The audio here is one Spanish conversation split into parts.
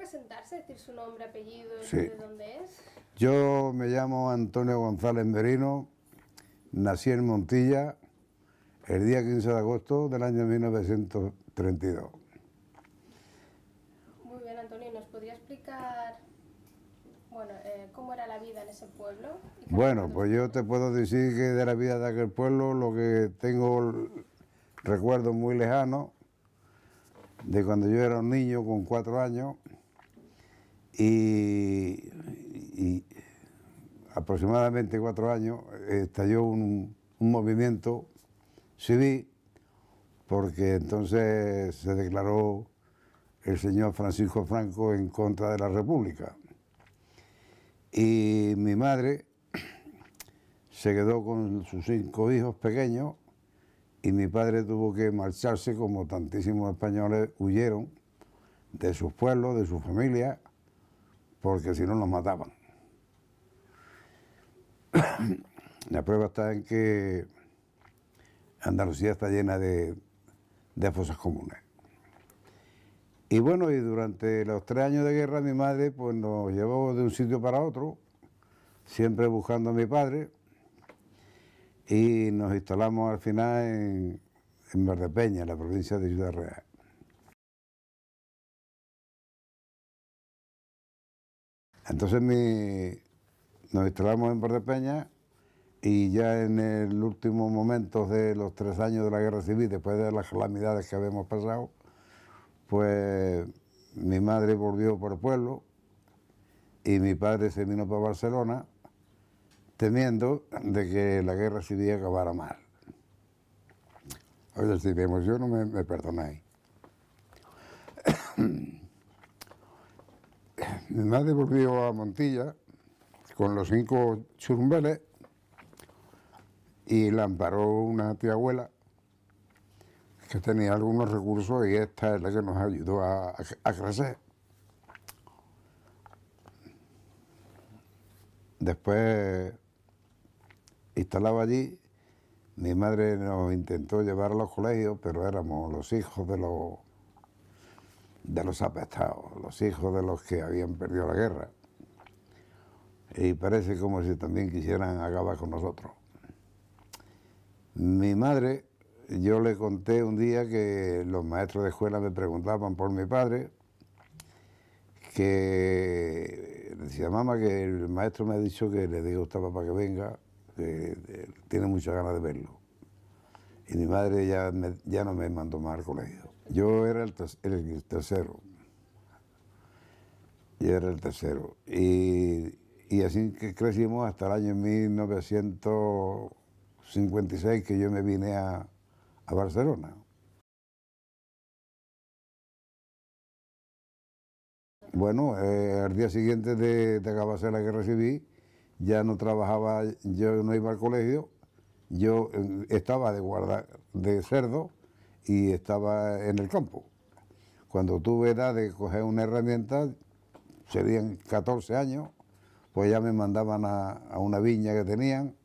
presentarse, decir su nombre, apellido, Sí. de dónde es? Yo me llamo Antonio González Merino, nací en Montilla el día 15 de agosto del año 1932. Muy bien, Antonio, ¿nos podría explicar, bueno, cómo era la vida en ese pueblo? Bueno, pues yo te puedo decir que de la vida de aquel pueblo lo que tengo recuerdos muy lejanos de cuando yo era un niño con 4 años y aproximadamente 4 años estalló un movimiento civil porque entonces se declaró el señor Francisco Franco en contra de la República. Y mi madre se quedó con sus 5 hijos pequeños y mi padre tuvo que marcharse, como tantísimos españoles huyeron de sus pueblos, de su familia, porque si no los mataban. La prueba está en que Andalucía está llena de fosas comunes. Y bueno, y durante los 3 años de guerra mi madre pues nos llevó de un sitio para otro, siempre buscando a mi padre, y nos instalamos al final en Valdepeñas, en la provincia de Ciudad Real. Entonces nos instalamos en Valdepeñas y ya en el último momento de los 3 años de la guerra civil, después de las calamidades que habíamos pasado, pues mi madre volvió por el pueblo y mi padre se vino para Barcelona temiendo de que la guerra civil acabara mal. Oye, si me emociono me perdonáis. Mi madre volvió a Montilla con los 5 churumbeles y la amparó una tía abuela que tenía algunos recursos y esta es la que nos ayudó a crecer. Después, instalado allí, mi madre nos intentó llevar a los colegios, pero éramos los hijos de los apestados, los hijos de los que habían perdido la guerra. Y parece como si también quisieran acabar con nosotros. Mi madre, yo le conté un día que los maestros de escuela me preguntaban por mi padre, que decía, mamá, que el maestro me ha dicho que le diga a usted papá que venga, que tiene muchas ganas de verlo. Y mi madre ya no me mandó más al colegio. Yo era el tercero. Yo era el tercero. Y así que crecimos hasta el año 1956, que yo me vine a Barcelona. Bueno, al día siguiente de acabarse la guerra civil, ya no trabajaba, yo no iba al colegio, yo estaba de guarda de cerdo y estaba en el campo. Cuando tuve edad de coger una herramienta, serían 14 años, pues ya me mandaban a una viña que tenían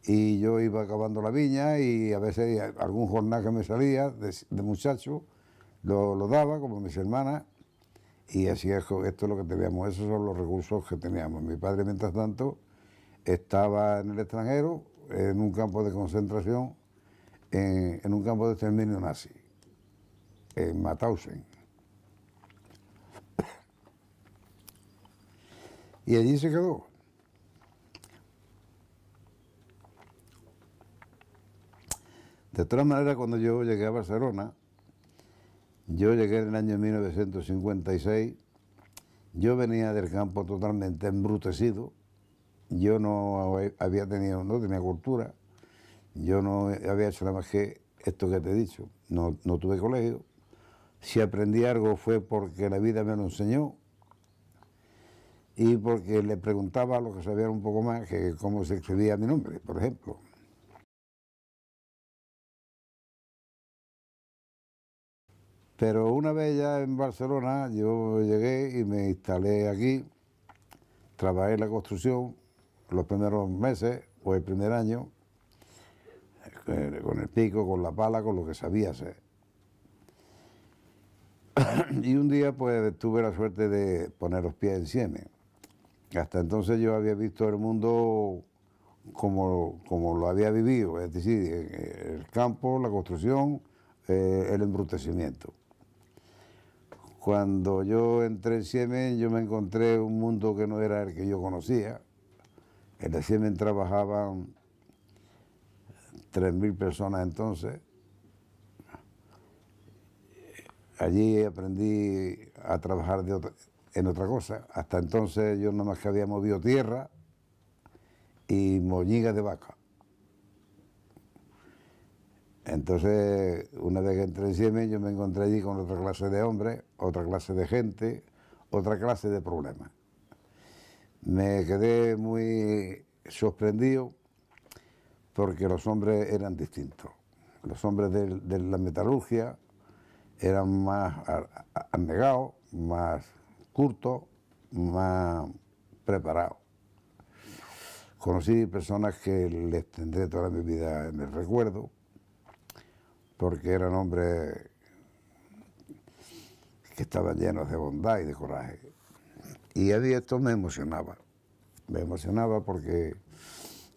y yo iba acabando la viña y a veces algún jornal que me salía de muchacho lo daba, como mis hermanas, y así esto es lo que teníamos, esos son los recursos que teníamos. Mi padre, mientras tanto, estaba en el extranjero, en un campo de concentración, en un campo de exterminio nazi, en Mauthausen. Y allí se quedó. De todas maneras, cuando yo llegué a Barcelona, yo llegué en el año 1956, yo venía del campo totalmente embrutecido, yo no tenía cultura, yo no había hecho nada más que esto que te he dicho, no tuve colegio. Si aprendí algo fue porque la vida me lo enseñó y porque le preguntaba a los que sabían un poco más que cómo se escribía mi nombre, por ejemplo. Pero una vez ya en Barcelona, yo llegué y me instalé aquí, trabajé en la construcción los primeros meses o el primer año, con el pico, con la pala, con lo que sabía hacer. Y un día pues tuve la suerte de poner los pies en Sieme. Hasta entonces yo había visto el mundo como lo había vivido, es decir, el campo, la construcción, el embrutecimiento. Cuando yo entré en Siemens, yo me encontré un mundo que no era el que yo conocía. En el Siemens trabajaban 3.000 personas entonces. Allí aprendí a trabajar en otra cosa. Hasta entonces yo nada más que había movido tierra y moñigas de vaca. Entonces, una vez que entré en Siemens, yo me encontré allí con otra clase de hombres, otra clase de gente, otra clase de problemas. Me quedé muy sorprendido porque los hombres eran distintos. Los hombres de la metalurgia eran más abnegados, más cultos, más preparados. Conocí personas que les tendré toda mi vida en el recuerdo, porque eran hombres que estaban llenos de bondad y de coraje. Y a mí esto me emocionaba porque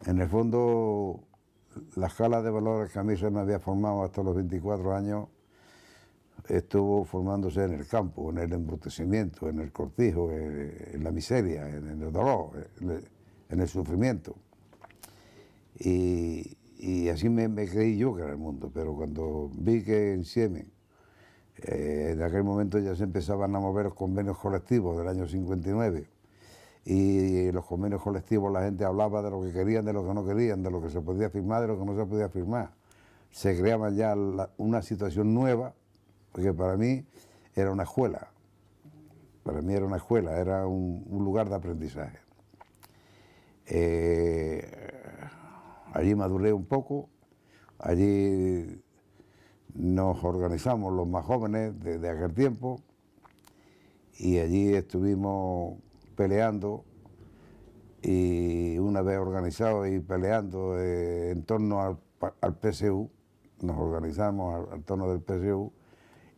en el fondo la escala de valores que a mí se me había formado hasta los 24 años estuvo formándose en el campo, en el embrutecimiento, en el cortijo, en la miseria, en el dolor, en el sufrimiento. Y así me creí yo que era el mundo, pero cuando vi que en Siemens, en aquel momento ya se empezaban a mover los convenios colectivos del año 59, y en los convenios colectivos la gente hablaba de lo que querían, de lo que no querían, de lo que se podía firmar, de lo que no se podía firmar. Se creaba ya una situación nueva, porque para mí era una escuela, era un lugar de aprendizaje. Allí maduré un poco, allí nos organizamos los más jóvenes de aquel tiempo y allí estuvimos peleando, y una vez organizados y peleando en torno al PSU, nos organizamos al torno del PSU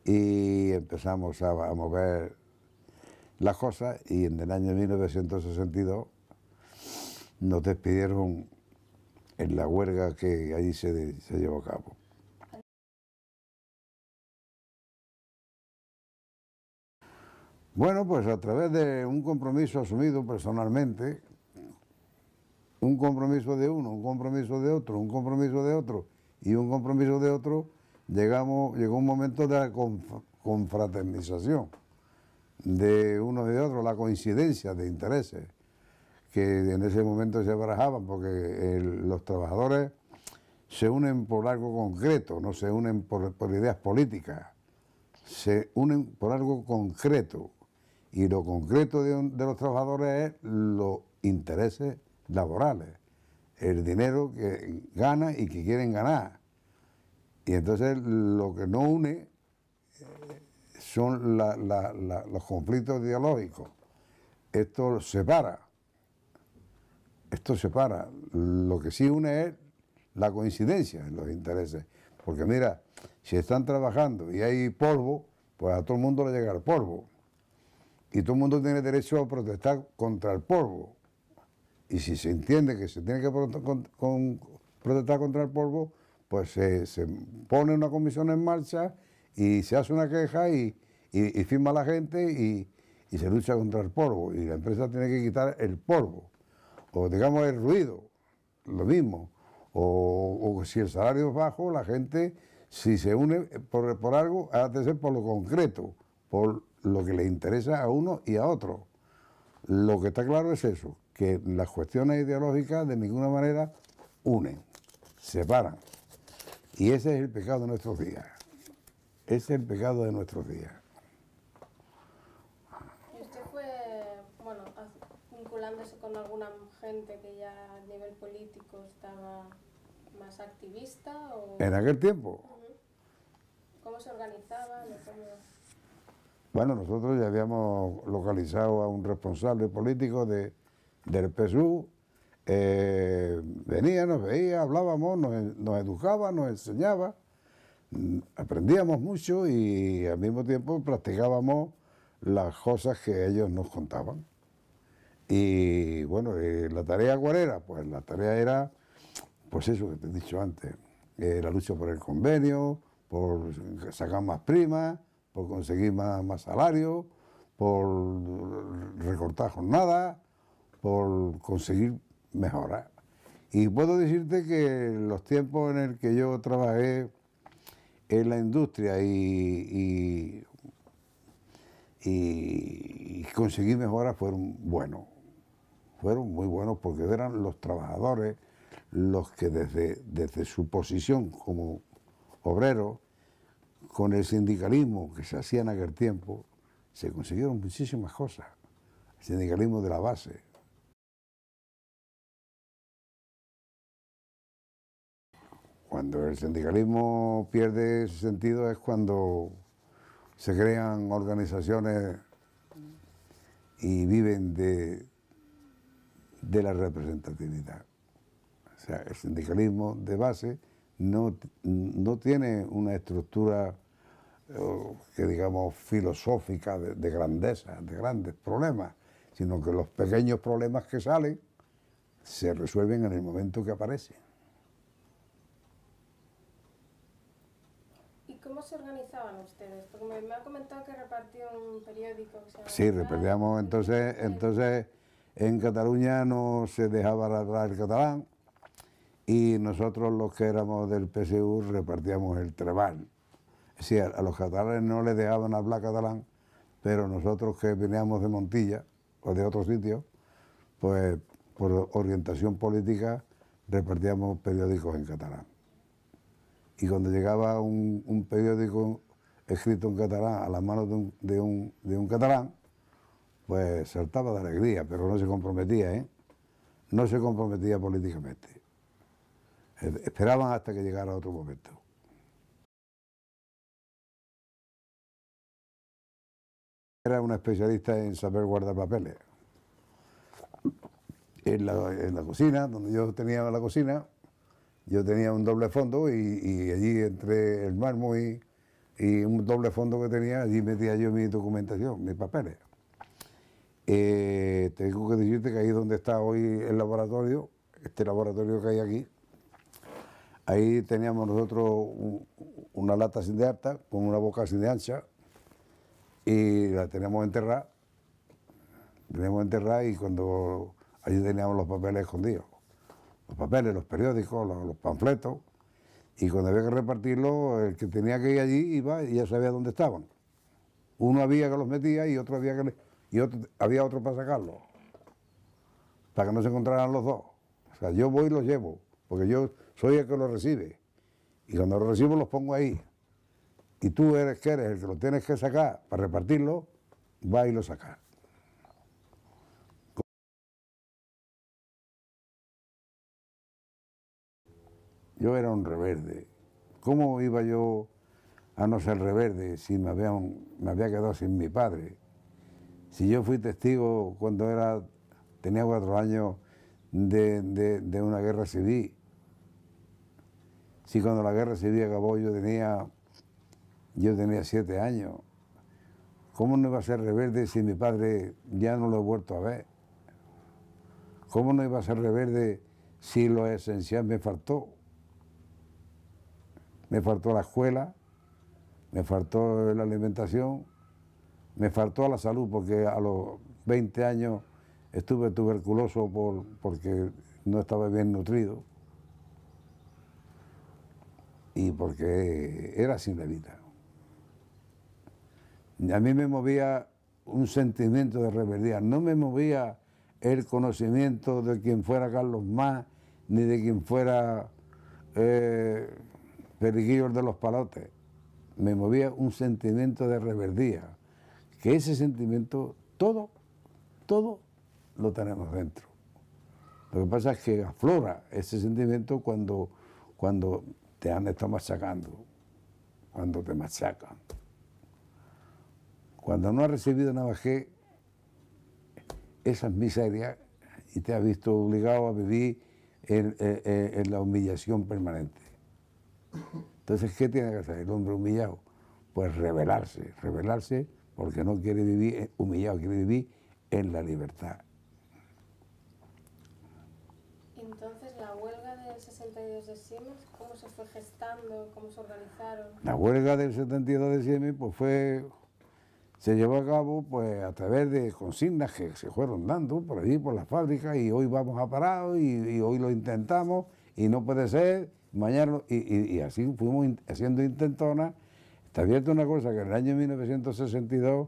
y empezamos a mover las cosas, y en el año 1962 nos despidieron en la huelga que allí se llevó a cabo. Bueno, pues a través de un compromiso asumido personalmente, un compromiso de uno, un compromiso de otro, un compromiso de otro y un compromiso de otro, llegó un momento de la confraternización de unos y de otros, la coincidencia de intereses que en ese momento se barajaban, porque los trabajadores se unen por algo concreto, no se unen por ideas políticas, se unen por algo concreto, y lo concreto de los trabajadores es los intereses laborales, el dinero que gana y que quieren ganar. Y entonces lo que no une son los conflictos ideológicos. Esto separa. Lo que sí une es la coincidencia en los intereses. Porque mira, si están trabajando y hay polvo, pues a todo el mundo le llega el polvo. Y todo el mundo tiene derecho a protestar contra el polvo. Y si se entiende que se tiene que protestar contra el polvo, pues se pone una comisión en marcha y se hace una queja y firma la gente y se lucha contra el polvo. Y la empresa tiene que quitar el polvo. O digamos el ruido, lo mismo. O si el salario es bajo, la gente, si se une por algo, ha de ser por lo concreto, por lo que le interesa a uno y a otro. Lo que está claro es eso, que las cuestiones ideológicas de ninguna manera unen, separan. Y ese es el pecado de nuestros días. Ese es el pecado de nuestros días. ¿Y usted fue, bueno, vinculándose con alguna gente que ya a nivel político estaba más activista? O... En aquel tiempo. ¿Cómo se organizaban? Bueno, nosotros ya habíamos localizado a un responsable político del PSU. Venía, nos veía, hablábamos, nos educaba, nos enseñaba. aprendíamos mucho y al mismo tiempo practicábamos las cosas que ellos nos contaban. Y bueno, ¿la tarea cuál era? Pues la tarea era, pues eso que te he dicho antes, la lucha por el convenio, por sacar más primas, por conseguir más salario, por recortar jornadas, por conseguir mejorar. Y puedo decirte que los tiempos en el que yo trabajé en la industria y conseguí mejoras fueron buenos. Fueron muy buenos porque eran los trabajadores los que desde su posición como obreros, con el sindicalismo que se hacía en aquel tiempo, se consiguieron muchísimas cosas. El sindicalismo de la base. Cuando el sindicalismo pierde ese sentido es cuando se crean organizaciones y viven de la representatividad. O sea, el sindicalismo de base no tiene una estructura que digamos filosófica de grandeza, de grandes problemas, sino que los pequeños problemas que salen se resuelven en el momento que aparecen. ¿Y cómo se organizaban ustedes? Porque me ha comentado que repartían un periódico que se llama... Sí, repartíamos, entonces en Cataluña no se dejaba hablar el catalán y nosotros los que éramos del PSU repartíamos el treball. Es decir, a los catalanes no les dejaban hablar catalán, pero nosotros que veníamos de Montilla o de otros sitios, pues por orientación política repartíamos periódicos en catalán. Y cuando llegaba un periódico escrito en catalán a las manos de un catalán, pues saltaba de alegría, pero no se comprometía, ¿eh? No se comprometía políticamente. Esperaban hasta que llegara otro momento. Era una especialista en saber guardar papeles. En la cocina, donde yo tenía la cocina, yo tenía un doble fondo y allí entre el mármol y un doble fondo que tenía, allí metía yo mi documentación, mis papeles. Tengo que decirte que ahí donde está hoy el laboratorio, este laboratorio que hay aquí, ahí teníamos nosotros una lata sin de alta, con una boca sin de ancha, y la teníamos enterrada. Y cuando allí teníamos los papeles escondidos. Los papeles, los periódicos, los panfletos, y cuando había que repartirlos, el que tenía que ir allí iba y ya sabía dónde estaban. Uno había que los metía y otro había otro para sacarlos, para que no se encontraran los dos. O sea, yo voy y los llevo, porque yo soy el que los recibe, y cuando los recibo los pongo ahí. Y tú eres el que lo tienes que sacar para repartirlo, vas y lo sacas. Yo era un rebelde. ¿Cómo iba yo a no ser rebelde si me había quedado sin mi padre? Si yo fui testigo cuando tenía 4 años de una guerra civil. Si cuando la guerra civil acabó yo tenía 7 años. ¿Cómo no iba a ser rebelde si mi padre ya no lo he vuelto a ver? ¿Cómo no iba a ser rebelde si lo esencial me faltó? Me faltó la escuela, me faltó la alimentación, me faltó la salud, porque a los 20 años estuve tuberculoso porque no estaba bien nutrido y porque era así la vida. A mí me movía un sentimiento de rebeldía, no me movía el conocimiento de quien fuera Carlos Mas, ni de quien fuera Periquillo de los Palotes. Me movía un sentimiento de rebeldía, que ese sentimiento, todo lo tenemos dentro. Lo que pasa es que aflora ese sentimiento cuando te han estado machacando, cuando te machacan. Cuando no has recibido nada más que esas miserias y te has visto obligado a vivir en la humillación permanente. Entonces, ¿qué tiene que hacer el hombre humillado? Pues rebelarse, rebelarse porque no quiere vivir humillado, quiere vivir en la libertad. Entonces, la huelga del 62 de Siemens, ¿cómo se fue gestando? ¿Cómo se organizaron? La huelga del 72 de Siemens pues se llevó a cabo pues a través de consignas que se fueron dando por allí, por las fábricas, y hoy vamos a parar y hoy lo intentamos y no puede ser, mañana, y así fuimos haciendo intentonas. Está abierta una cosa, que en el año 1962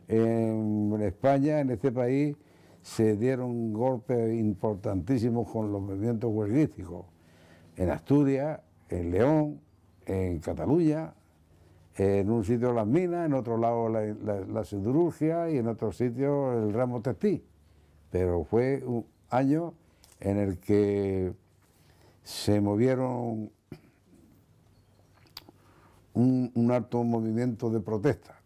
en España, en este país, se dieron golpes importantísimos con los movimientos huelguísticos. En Asturias, en León, en Cataluña, en un sitio las minas, en otro lado la siderurgia y en otro sitio el ramo textil. Pero fue un año en el que se movieron un alto movimiento de protesta,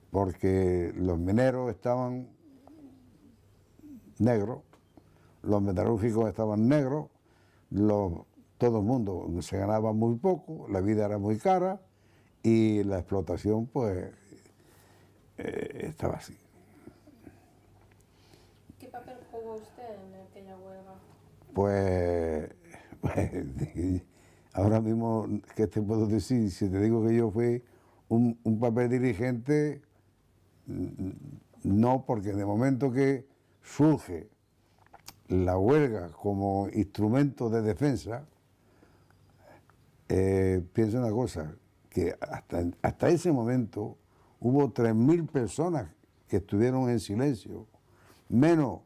porque los mineros estaban negros, los metalúrgicos estaban negros, todo el mundo se ganaba muy poco, la vida era muy cara y la explotación pues estaba así. ¿Qué papel jugó usted en aquella huelga? Pues ahora mismo, ¿qué te puedo decir? Si te digo que yo fui un papel dirigente, no, porque de momento que surge la huelga como instrumento de defensa, pienso una cosa, que hasta ese momento hubo 3.000 personas que estuvieron en silencio, menos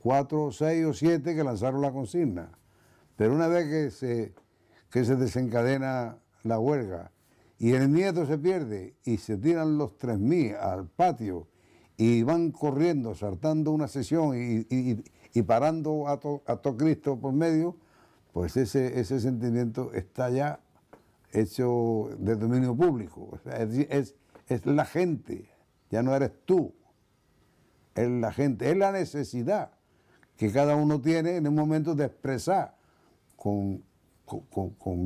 4, 6 o 7 que lanzaron la consigna. Pero una vez que se desencadena la huelga y el nieto se pierde y se tiran los 3.000 al patio y van corriendo, saltando una sesión y parando a todo Cristo por medio, pues ese sentimiento está ya hecho de dominio público. O sea, es la gente, ya no eres tú, es la gente, es la necesidad que cada uno tiene en un momento de expresar con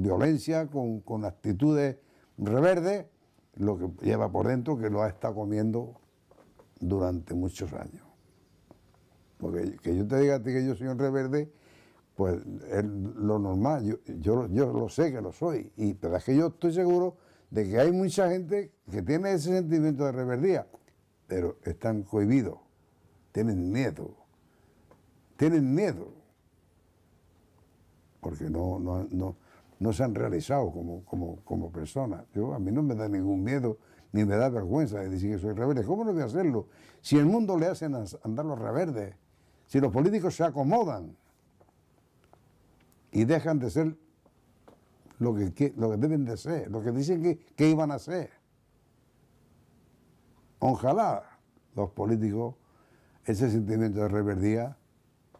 violencia, con actitudes reverdes, lo que lleva por dentro, que lo ha estado comiendo durante muchos años. Porque que yo te diga a ti que yo soy un reverde, pues es lo normal, yo lo sé que lo soy, pero es que yo estoy seguro de que hay mucha gente que tiene ese sentimiento de reverdía, pero están cohibidos, tienen miedo, porque no se han realizado como personas. A mí no me da ningún miedo, ni me da vergüenza de decir que soy rebelde. ¿Cómo no voy a hacerlo? Si el mundo le hacen andar los rebeldes, si los políticos se acomodan y dejan de ser lo que deben de ser, lo que dicen que iban a ser. Ojalá los políticos ese sentimiento de rebeldía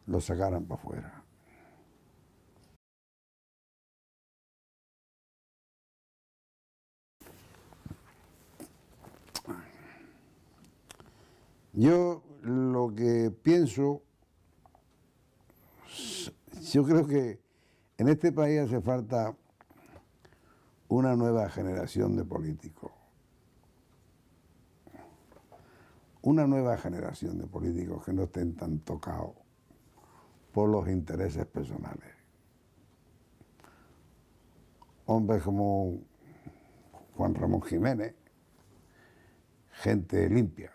lo sacaran para afuera. Yo lo que pienso, yo creo que en este país hace falta una nueva generación de políticos. Una nueva generación de políticos que no estén tan tocados por los intereses personales. Hombres como Juan Ramón Jiménez, gente limpia,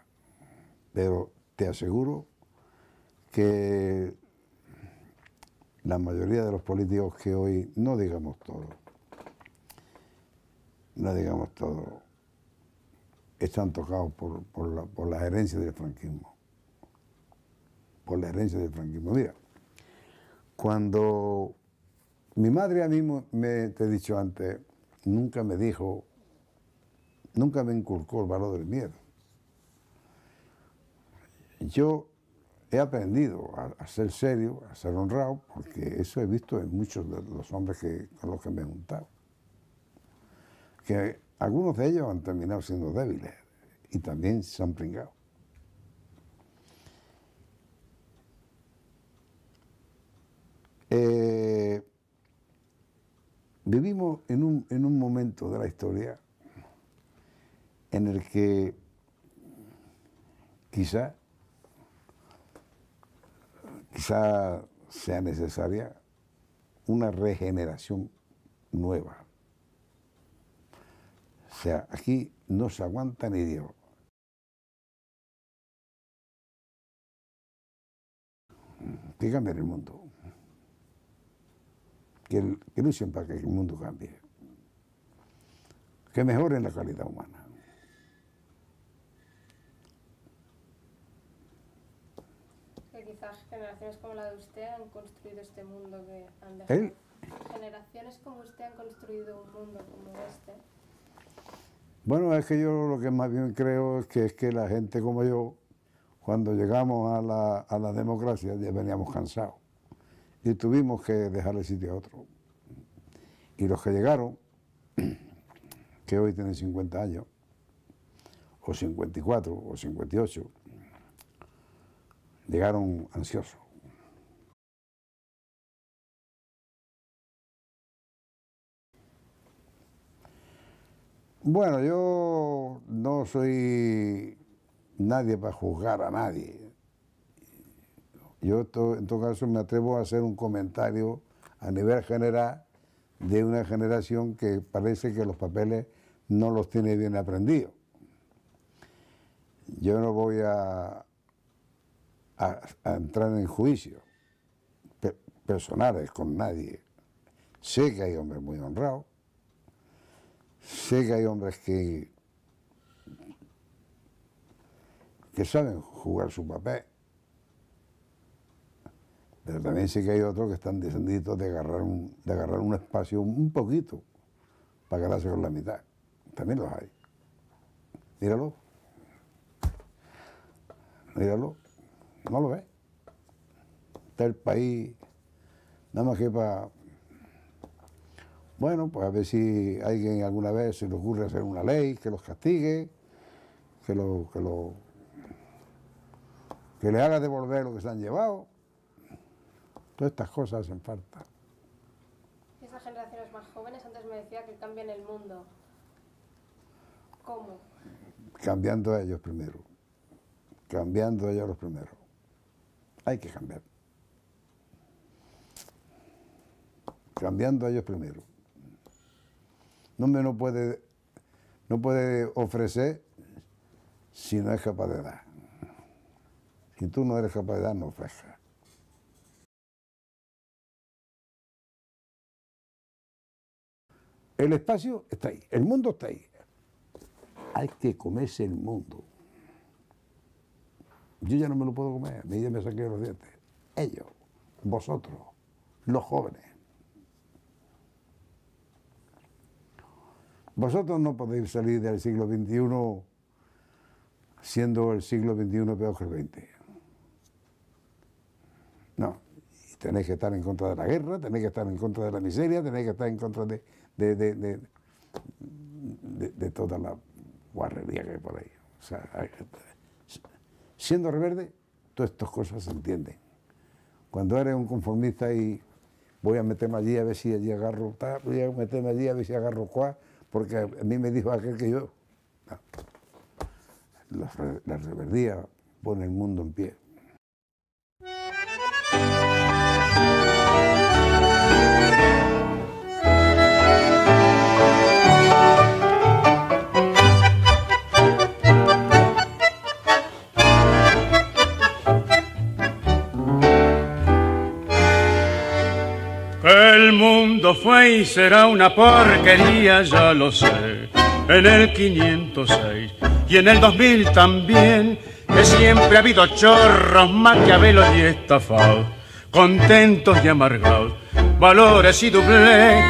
pero te aseguro que la mayoría de los políticos que hoy, no digamos todo, están tocados por la herencia del franquismo. Por la herencia del franquismo. Mira, cuando mi madre a mí te he dicho antes, nunca me inculcó el valor del miedo. Yo he aprendido a ser serio, a ser honrado, porque eso he visto en muchos de los hombres con los que me he juntado. Que algunos de ellos han terminado siendo débiles y también se han pringado. vivimos en un momento de la historia en el que quizá sea necesaria una regeneración nueva. O sea, aquí no se aguanta ni Dios. Que cambie el mundo. Que luchen para que el mundo cambie. Que mejoren la calidad humana. Que quizás generaciones como la de usted han construido este mundo que han dejado. Generaciones como usted han construido un mundo como este. Bueno, es que yo lo que más bien creo es que la gente como yo, cuando llegamos a la democracia, ya veníamos cansados y tuvimos que dejarle sitio a otro. Y los que llegaron, que hoy tienen 50 años, o 54, o 58, llegaron ansiosos. Bueno, yo no soy nadie para juzgar a nadie. Yo en todo caso me atrevo a hacer un comentario a nivel general de una generación que parece que los papeles no los tiene bien aprendidos. Yo no voy a entrar en juicios personales con nadie. Sé que hay hombres muy honrados, sé que hay hombres que saben jugar su papel, pero también sé que hay otros que están descendidos de agarrar un espacio un poquito para quedarse con la mitad. También los hay. Míralo. Míralo. No lo ves. Está el país nada más que para... Bueno, pues a ver si alguien alguna vez se le ocurre hacer una ley que los castigue, que le haga devolver lo que se han llevado. Todas estas cosas hacen falta. Esas generaciones más jóvenes antes me decía que cambian el mundo. ¿Cómo? Cambiando a ellos primero. Cambiando a ellos los primeros. Hay que cambiar. Cambiando a ellos primero. No puede ofrecer si no es capaz de dar. Si tú no eres capaz de dar, no ofrezcas. El espacio está ahí, el mundo está ahí. Hay que comerse el mundo. Yo ya no me lo puedo comer, ni ya me saqué los dientes. Ellos, vosotros, los jóvenes. Vosotros no podéis salir del siglo XXI siendo el siglo XXI peor que el XX. No, y tenéis que estar en contra de la guerra, tenéis que estar en contra de la miseria, tenéis que estar en contra de toda la guarrería que hay por ahí. O sea, siendo rebelde, todas estas cosas se entienden. Cuando eres un conformista y voy a meterme allí a ver si allí agarro tal, voy a meterme allí a ver si agarro cuál, porque a mí me dijo aquel que yo... No. La rebeldía pone el mundo en pie. El mundo fue y será una porquería, ya lo sé, en el 506 y en el 2000 también, que siempre ha habido chorros, maquiavelos y estafados, contentos y amargados, valores y doblez,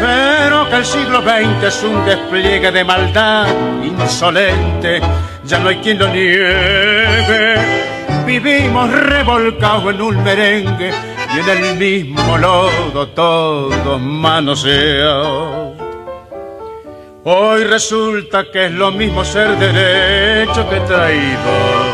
pero que el siglo XX es un despliegue de maldad insolente, ya no hay quien lo niegue. Vivimos revolcados en un merengue y en el mismo lodo todos manoseados. Hoy resulta que es lo mismo ser derecho que traidor,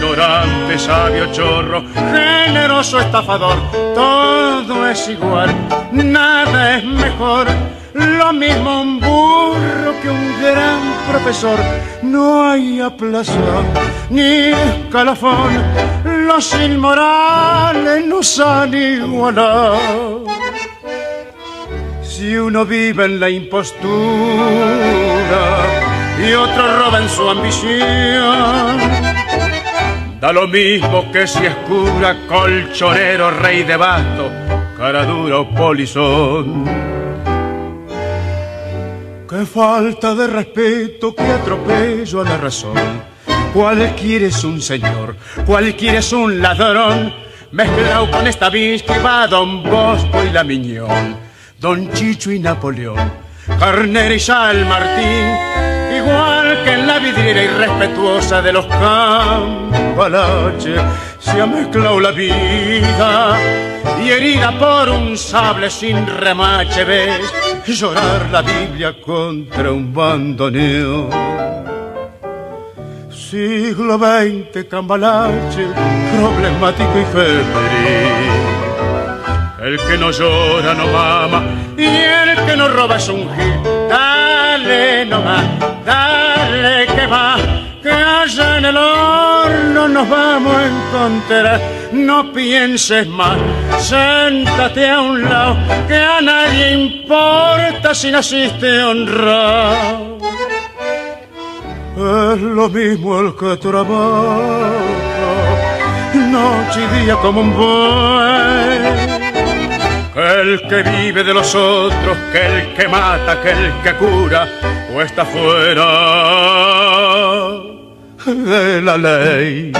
ignorante, sabio, chorro, generoso, estafador, todo es igual, nada es mejor. Lo mismo un burro que un gran profesor. No hay aplazón ni escalafón, los inmorales nos han igualado. Si uno vive en la impostura y otro roba en su ambición, da lo mismo que si es cura, colchonero, rey de basto, cara dura o polizón. Qué falta de respeto, qué atropello a la razón. Cualquiera es un señor, cualquiera es un ladrón, mezclado con esta bis que va Don Bosco y la Miñón, Don Chicho y Napoleón, Carnera y San Martín, igual que en la vidriera irrespetuosa de los cambalaches, se ha mezclado la vida y herida por un sable sin remache ves llorar la Biblia contra un bandoneón. Siglo XX, cambalache, problemático y febril. El que no llora no mama y el que no roba es un gil. Dale nomás, dale que va, que allá en el horno nos vamos a encontrar. No pienses más, siéntate a un lado, que a nadie importa si naciste honrado. Es lo mismo el que trabaja noche y día como un buey, que el que vive de los otros, que el que mata, que el que cura o está fuera de la ley.